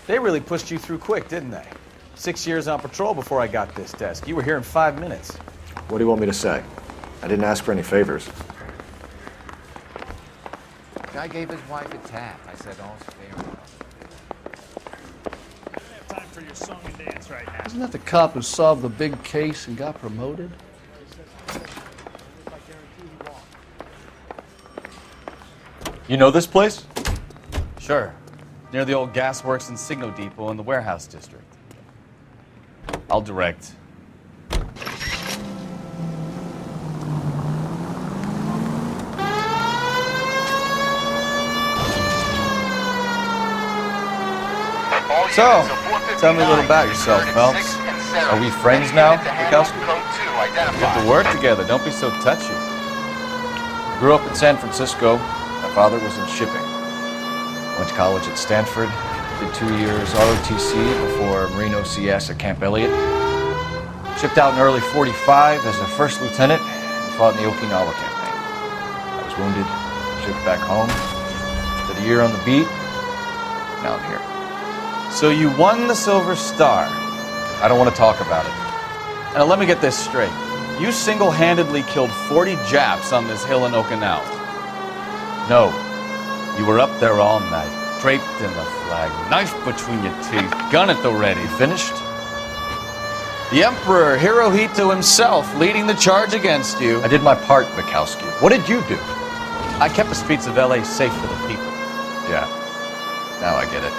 They really pushed you through quick, didn't they? 6 years on patrol before I got this desk. You were here in 5 minutes. What do you want me to say? I didn't ask for any favors. Guy gave his wife a tap. I said, "All's fair." Time for your song and dance right now. Isn't that the cop who solved the big case and got promoted? You know this place? Sure. Near the old gas works and Signo Depot in the warehouse district. I'll direct. So, tell me a little about yourself, Phelps. Are we friends now, Mikowski? We have to work together. Don't be so touchy. Grew up in San Francisco. My father was in shipping. Went to college at Stanford. Did 2 years ROTC before Marine OCS at Camp Elliott. Shipped out in early '45 as a first lieutenant and fought in the Okinawa campaign. I was wounded, shipped back home. Did a year on the beat. Now I'm here. So you won the Silver Star. I don't want to talk about it. Now let me get this straight. You single-handedly killed 40 Japs on this hill in Okinawa. No, you were up there all night, draped in the flag, knife between your teeth, gun at the ready. Finished? The Emperor Hirohito himself leading the charge against you. I did my part, Mikowski. What did you do? I kept the streets of L.A. safe for the people. Yeah, now I get it.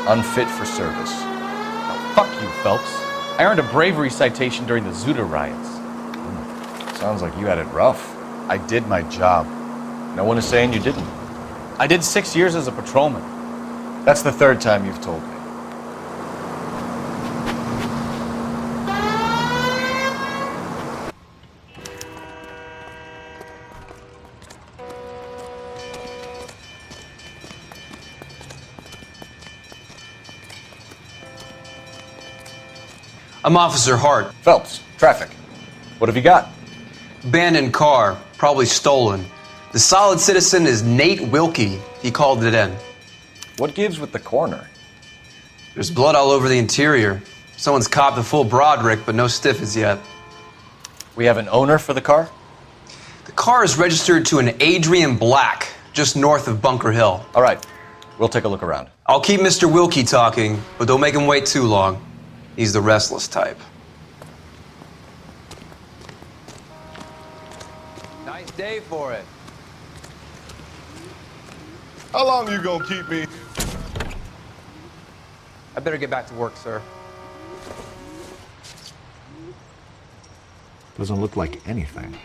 Unfit for service. Now, fuck you, Phelps. I earned a bravery citation during the Zuda riots. Sounds like you had it rough. I did my job. No one is saying you didn't. I did 6 years as a patrolman. That's the third time you've told me. I'm Officer Hart. Phelps, traffic. What have you got? Abandoned car, probably stolen. The solid citizen is Nate Wilkie. He called it in. What gives with the coroner? There's blood all over the interior. Someone's copped the full Broderick, but no stiff as yet. We have an owner for the car? The car is registered to an Adrian Black, just north of Bunker Hill. All right, we'll take a look around. I'll keep Mr. Wilkie talking, but don't make him wait too long. He's the restless type. Nice day for it. How long you gonna keep me? I better get back to work, sir. Doesn't look like anything.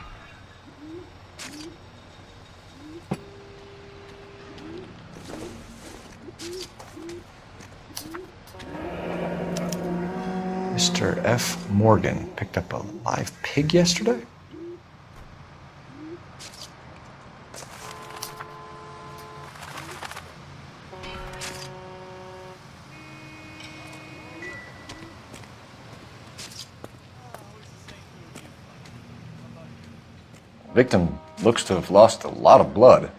Mr. F. Morgan picked up a live pig yesterday? Victim looks to have lost a lot of blood.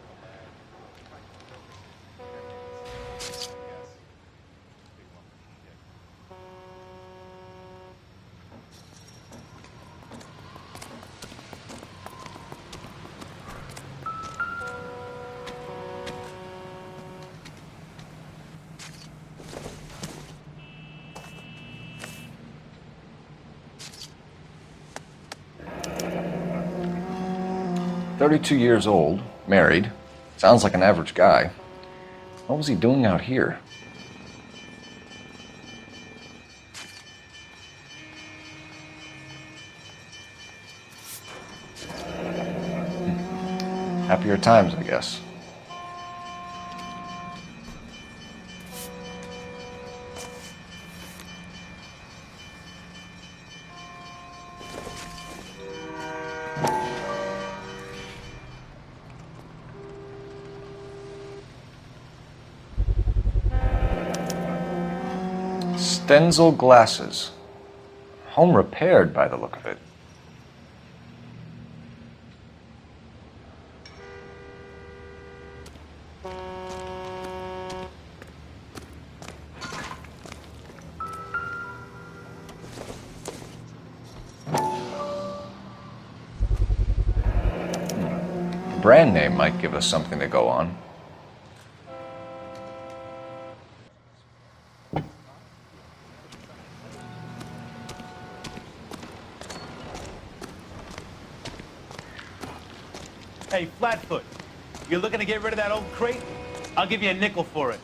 "32 years old, married, sounds like an average guy. What was he doing out here?" Happier times, I guess. Stenzel glasses. Home repaired by the look of it. brand name might give us something to go on. Hey, Flatfoot, you're looking to get rid of that old crate? I'll give you a nickel for it.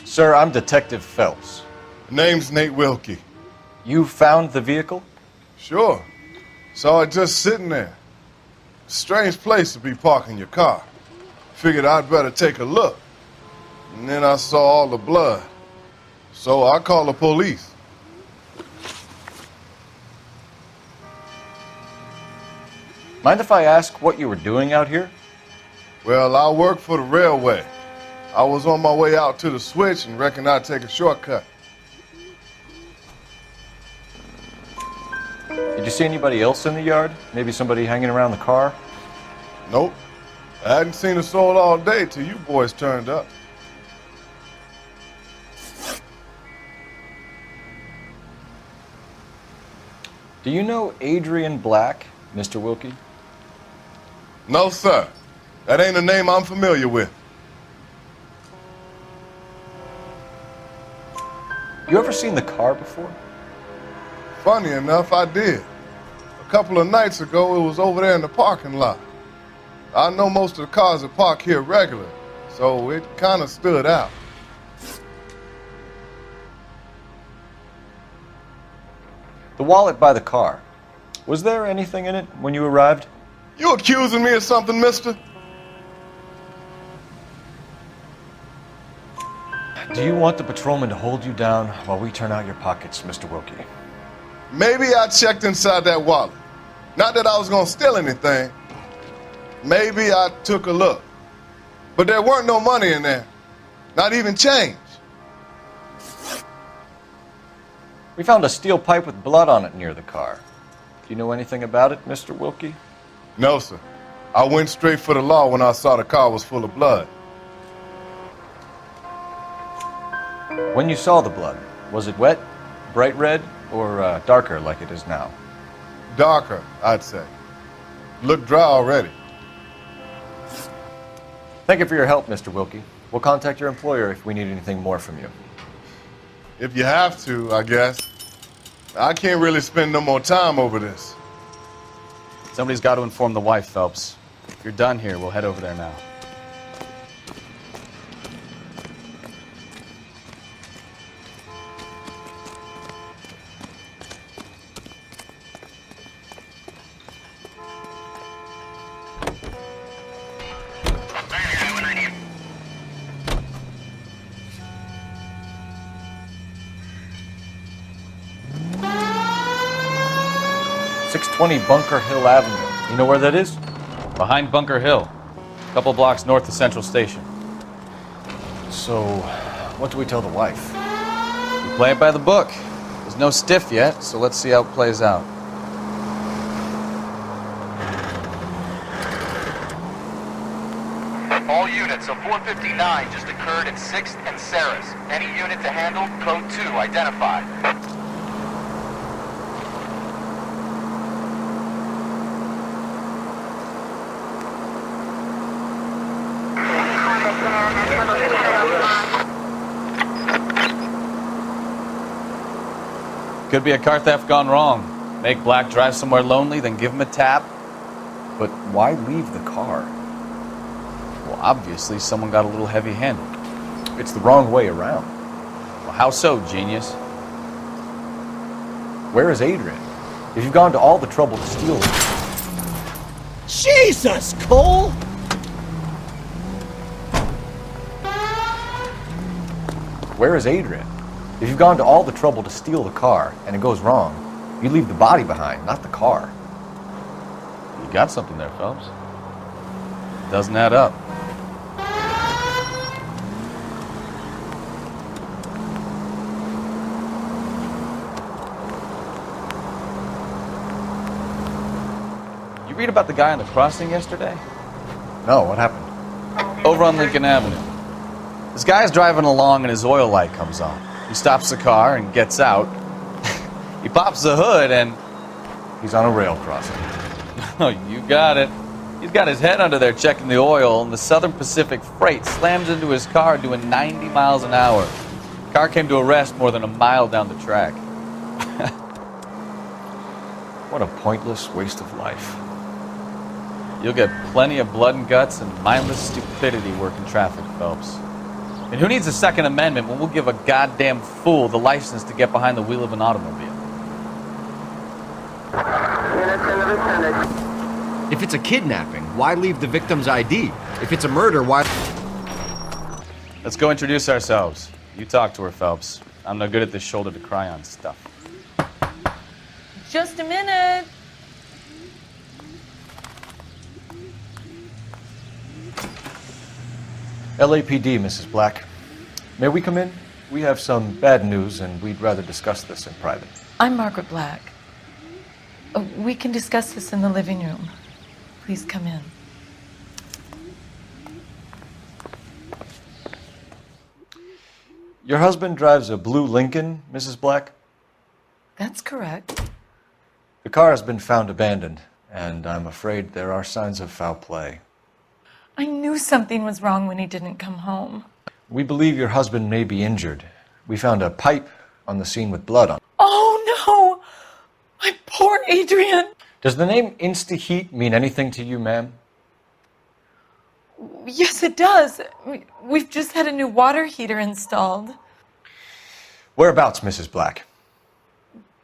Sir, I'm Detective Phelps. Name's Nate Wilkie. You found the vehicle? Sure. Saw it just sitting there. Strange place to be parking your car. Figured I'd better take a look. And then I saw all the blood. So I called the police. Mind if I ask what you were doing out here? Well, I work for the railway. I was on my way out to the switch and reckoned I'd take a shortcut. Did you see anybody else in the yard? Maybe somebody hanging around the car? Nope. I hadn't seen a soul all day till you boys turned up. Do you know Adrian Black, Mr. Wilkie? No, sir. That ain't a name I'm familiar with. You ever seen the car before? Funny enough, I did. A couple of nights ago, it was over there in the parking lot. I know most of the cars are parked here regular, so it kind of stood out. The wallet by the car. Was there anything in it when you arrived? You accusing me of something, mister? Do you want the patrolman to hold you down while we turn out your pockets, Mr. Wilkie? Maybe I checked inside that wallet. Not that I was gonna steal anything. Maybe I took a look. But there weren't no money in there. Not even change. We found a steel pipe with blood on it near the car. Do you know anything about it, Mr. Wilkie? No, sir. I went straight for the law when I saw the car was full of blood. When you saw the blood, was it wet, bright red, or darker like it is now? Darker, I'd say. Looked dry already. Thank you for your help, Mr. Wilkie. We'll contact your employer if we need anything more from you. If you have to, I guess. I can't really spend no more time over this. Somebody's got to inform the wife, Phelps. If you're done here, we'll head over there now. .620 Bunker Hill Avenue. You know where that is? Behind Bunker Hill, a couple blocks north of Central Station. So, what do we tell the wife? We play it by the book. There's no stiff yet, so let's see how it plays out. All units, a 459 just occurred in 6th and Saris. Any unit to handle, code 2 identified. Could be a car theft gone wrong. Make Black drive somewhere lonely, then give him a tap. But why leave the car? Well, obviously someone got a little heavy-handed. It's the wrong way around. Well, how so, genius? Where is Adrian? If you've gone to all the trouble to steal him. Jesus, Cole! Where is Adrian? If you've gone to all the trouble to steal the car and it goes wrong, you leave the body behind, not the car. You got something there, Phelps. Doesn't add up. You read about the guy on the crossing yesterday? No, what happened? Over on Lincoln Avenue. This guy's driving along and his oil light comes on. He stops the car and gets out. He pops the hood and... He's on a rail crossing. Oh, you got it. He's got his head under there checking the oil, and the Southern Pacific freight slams into his car doing 90 miles an hour. The car came to a rest more than a mile down the track. What a pointless waste of life. You'll get plenty of blood and guts and mindless stupidity working traffic, Phelps. And who needs a Second Amendment when we'll give a goddamn fool the license to get behind the wheel of an automobile? If it's a kidnapping, why leave the victim's ID? If it's a murder, why... Let's go introduce ourselves. You talk to her, Phelps. I'm no good at this shoulder to cry on stuff. Just a minute. LAPD, Mrs. Black. May we come in? We have some bad news, and we'd rather discuss this in private. I'm Margaret Black. We can discuss this in the living room. Please come in. Your husband drives a blue Lincoln, Mrs. Black? That's correct. The car has been found abandoned, and I'm afraid there are signs of foul play. I knew something was wrong when he didn't come home. We believe your husband may be injured. We found a pipe on the scene with blood on it. Oh, no! My poor Adrian! Does the name Insta-Heat mean anything to you, ma'am? Yes, it does. We've just had a new water heater installed. Whereabouts, Mrs. Black?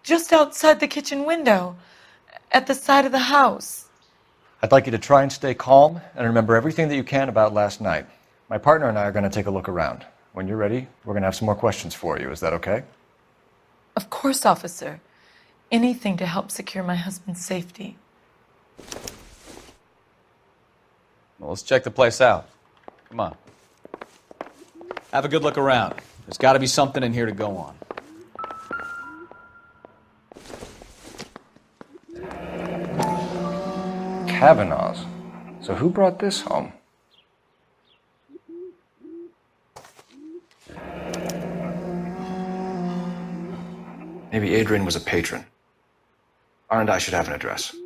Just outside the kitchen window, at the side of the house. I'd like you to try and stay calm and remember everything that you can about last night. My partner and I are going to take a look around. When you're ready, we're going to have some more questions for you. Is that okay? Of course, officer. Anything to help secure my husband's safety. Well, let's check the place out. Come on. Have a good look around. There's got to be something in here to go on. Kavanaugh's. So who brought this home? Maybe Adrian was a patron. R&I should have an address.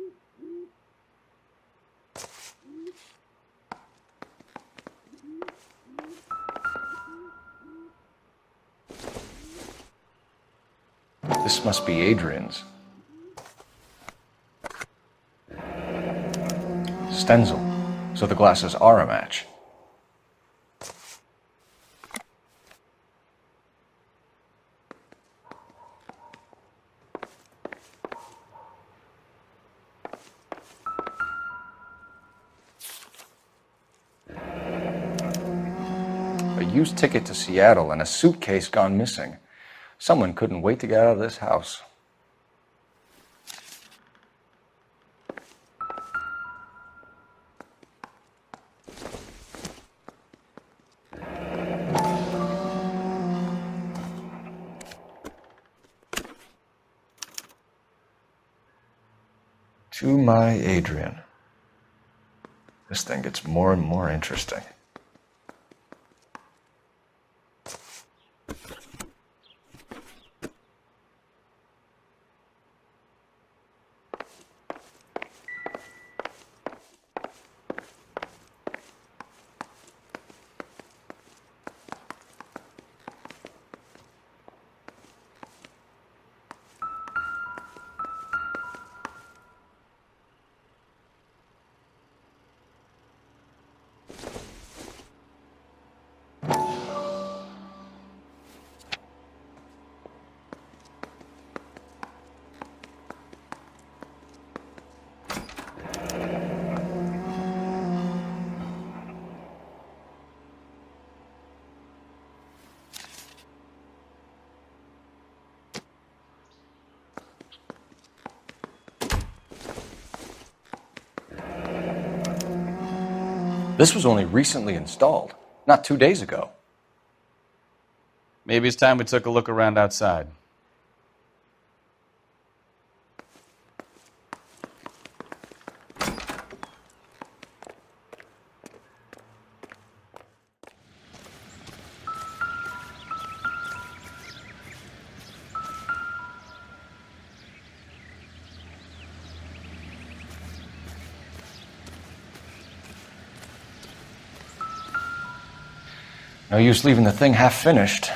This must be Adrian's. Stenzel. So the glasses are a match. A used ticket to Seattle and a suitcase gone missing. Someone couldn't wait to get out of this house. To my Adrian. This thing gets more and more interesting. This was only recently installed, not 2 days ago. Maybe it's time we took a look around outside. No use leaving the thing half finished.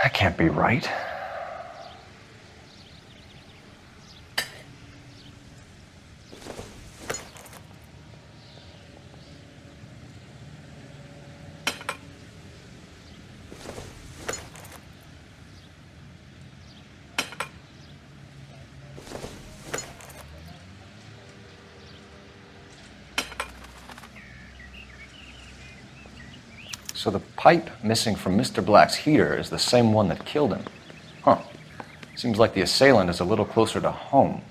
That can't be right. So the pipe missing from Mr. Black's heater is the same one that killed him. Huh. Seems like the assailant is a little closer to home.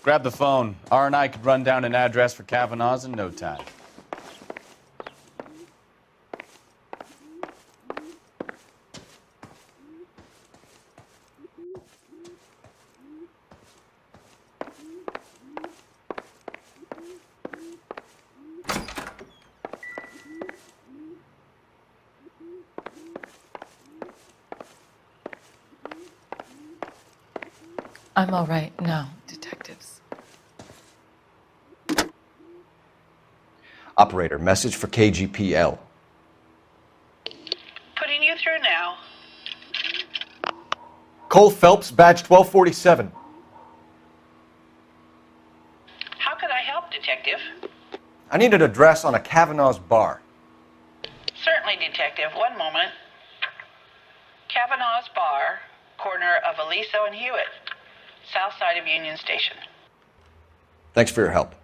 Grab the phone. R&I could run down an address for Kavanaugh's in no time. I'm all right now, detectives. Operator, message for KGPL. Putting you through now. Cole Phelps, badge 1247. How can I help, Detective? I need an address on a Kavanaugh's bar. Certainly, Detective. One moment. Kavanaugh's Bar, corner of Aliso and Hewitt, south side of Union Station. Thanks for your help.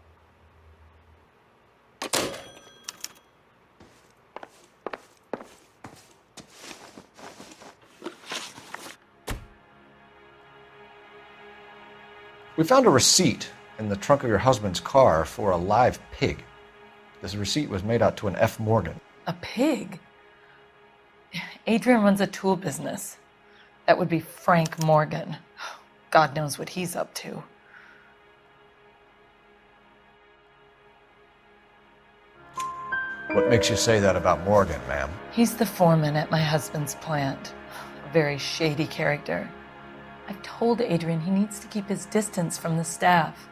We found a receipt in the trunk of your husband's car for a live pig. This receipt was made out to an F. Morgan. A pig? Adrian runs a tool business. That would be Frank Morgan. God knows what he's up to. What makes you say that about Morgan, ma'am? He's the foreman at my husband's plant. A very shady character. I've told Adrian he needs to keep his distance from the staff.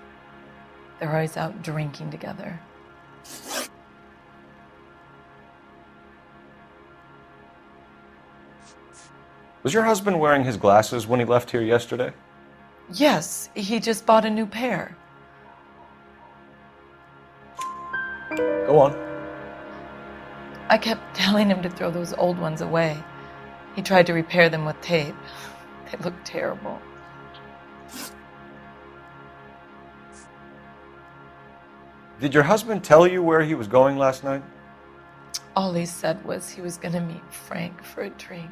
They're always out drinking together. Was your husband wearing his glasses when he left here yesterday? Yes, he just bought a new pair. Go on. I kept telling him to throw those old ones away. He tried to repair them with tape. They look terrible. Did your husband tell you where he was going last night? All he said was he was going to meet Frank for a drink.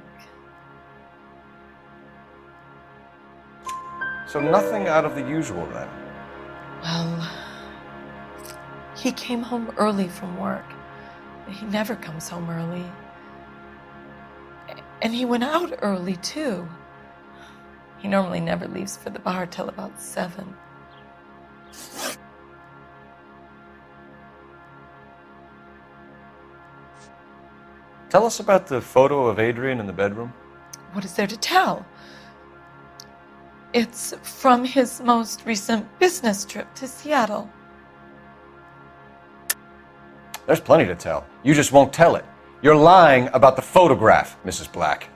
So nothing out of the usual then? Well, he came home early from work. He never comes home early. And he went out early, too. He normally never leaves for the bar till about 7. Tell us about the photo of Adrian in the bedroom. What is there to tell? It's from his most recent business trip to Seattle. There's plenty to tell. You just won't tell it. You're lying about the photograph, Mrs. Black.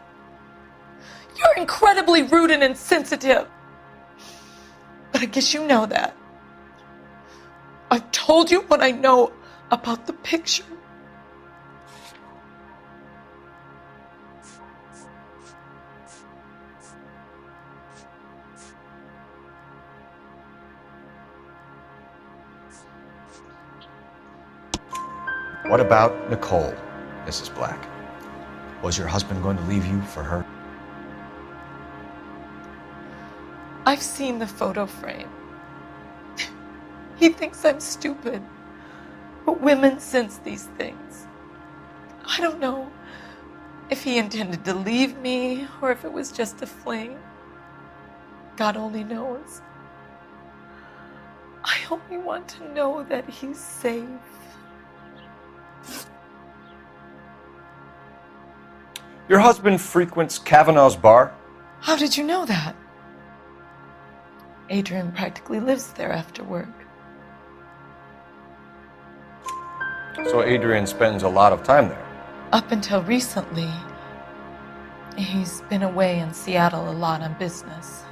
You're incredibly rude and insensitive. But I guess you know that. I've told you what I know about the picture. What about Nicole, Mrs. Black? Was your husband going to leave you for her? I've seen the photo frame. He thinks I'm stupid. But women sense these things. I don't know if he intended to leave me or if it was just a fling. God only knows. I only want to know that he's safe. Your husband frequents Kavanaugh's bar? How did you know that? Adrian practically lives there after work. So Adrian spends a lot of time there. Up until recently, he's been away in Seattle a lot on business.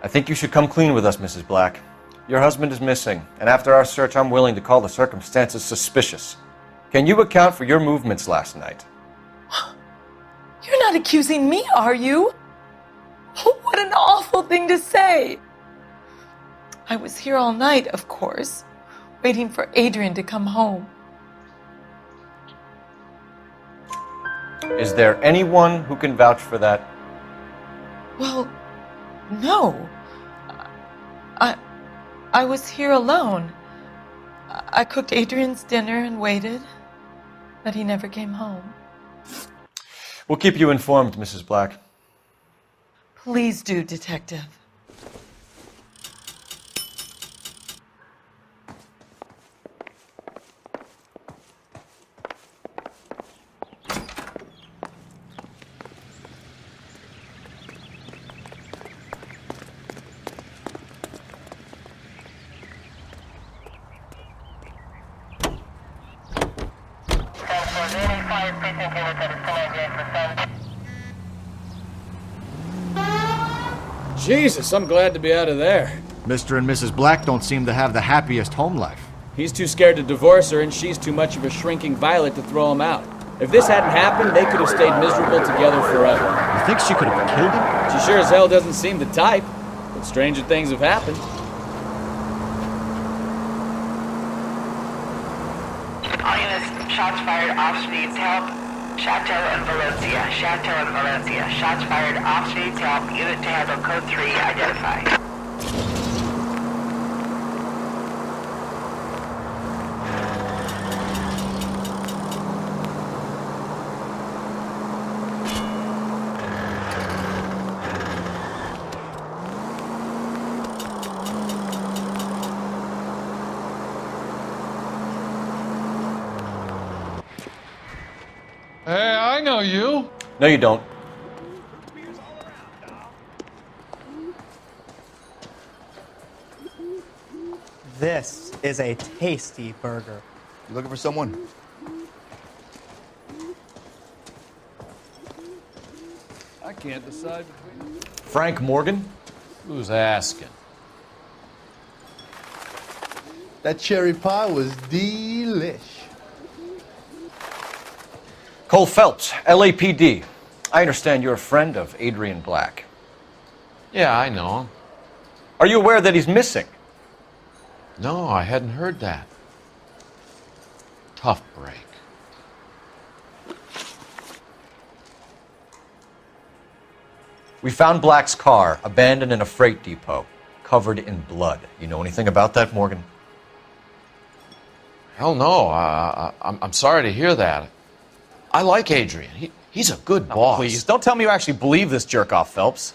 I think you should come clean with us, Mrs. Black. Your husband is missing, and after our search, I'm willing to call the circumstances suspicious. Can you account for your movements last night? You're not accusing me, are you? What an awful thing to say. I was here all night, of course, waiting for Adrian to come home. Is there anyone who can vouch for that? Well, no. I was here alone. I cooked Adrian's dinner and waited, but he never came home. We'll keep you informed, Mrs. Black. Please do, Detective. Jesus, I'm glad to be out of there. Mr. and Mrs. Black don't seem to have the happiest home life. He's too scared to divorce her, and she's too much of a shrinking violet to throw him out. If this hadn't happened, they could have stayed miserable together forever. You think she could have killed him? She sure as hell doesn't seem the type, but stranger things have happened. All units, shots fired off streets, help. Chateau and Valencia. Chateau and Valencia. Shots fired off streets, help. Unit to handle code 3, identified. Hey, I know you. No, you don't. This is a tasty burger. You looking for someone? I can't decide between... Frank Morgan? Who's asking? That cherry pie was delish. Cole Phelps, LAPD. I understand you're a friend of Adrian Black. Yeah, I know him. Are you aware that he's missing? No, I hadn't heard that. Tough break. We found Black's car abandoned in a freight depot, covered in blood. You know anything about that, Morgan? Hell no. I'm sorry to hear that. I like Adrian. He's a good boss. Please, don't tell me you actually believe this jerk-off, Phelps.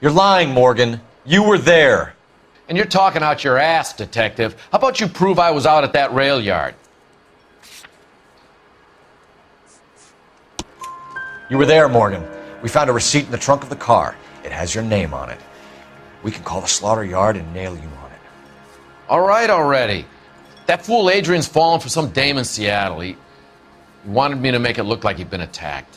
You're lying, Morgan. You were there. And you're talking out your ass, detective. How about you prove I was out at that rail yard? You were there, Morgan. We found a receipt in the trunk of the car. It has your name on it. We can call the slaughter yard and nail you on it. All right already. That fool Adrian's fallen for some dame in Seattle. He wanted me to make it look like he'd been attacked.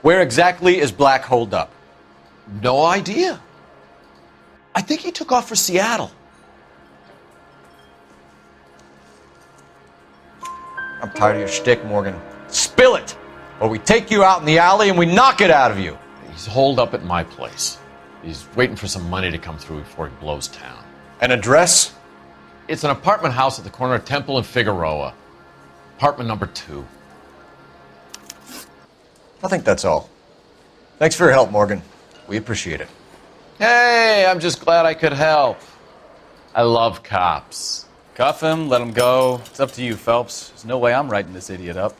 Where exactly is Black holed up? No idea. I think he took off for Seattle. I'm tired of your shtick, Morgan. Spill it! Or we take you out in the alley and we knock it out of you. He's holed up at my place. He's waiting for some money to come through before he blows town. An address? It's an apartment house at the corner of Temple and Figueroa. Apartment number 2. I think that's all. Thanks for your help, Morgan. We appreciate it. Hey, I'm just glad I could help. I love cops. Cuff him, let him go. It's up to you, Phelps. There's no way I'm writing this idiot up.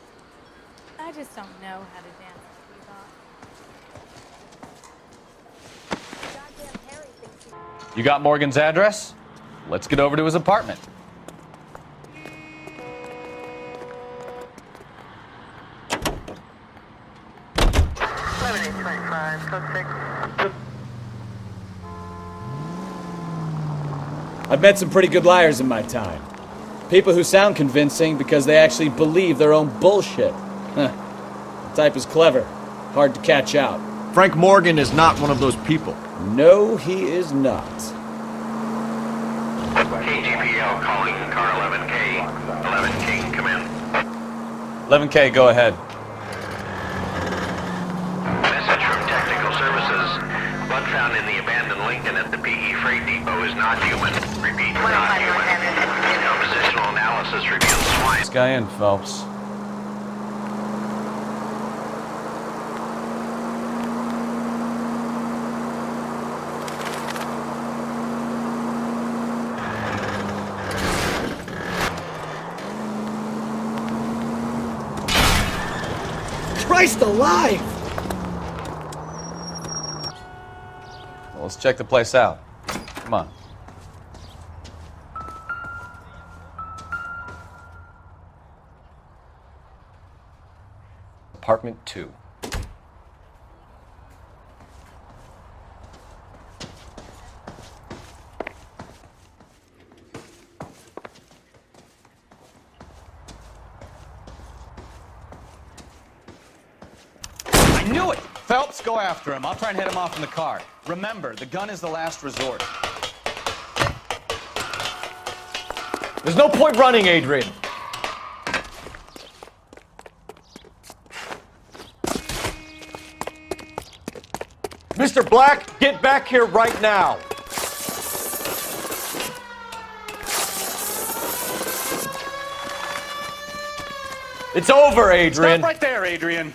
I just don't know how to dance bebop. You got Morgan's address? Let's get over to his apartment. I've met some pretty good liars in my time. People who sound convincing because they actually believe their own bullshit. Huh. The type is clever, hard to catch out. Frank Morgan is not one of those people. No, he is not. KGPL calling car 11K. 11K, come in. 11K, go ahead. Message from Technical Services. Blood found in the abandoned Lincoln at the PE Freight Depot is not human. Repeat, not human. Compositional analysis reveals swine. This guy in, Phelps. Christ alive! Well, let's check the place out. Come on. Apartment 2. I knew it! Phelps, go after him. I'll try and head him off in the car. Remember, the gun is the last resort. There's no point running, Adrian. Mr. Black, get back here right now. It's over, Adrian. Stop right there, Adrian.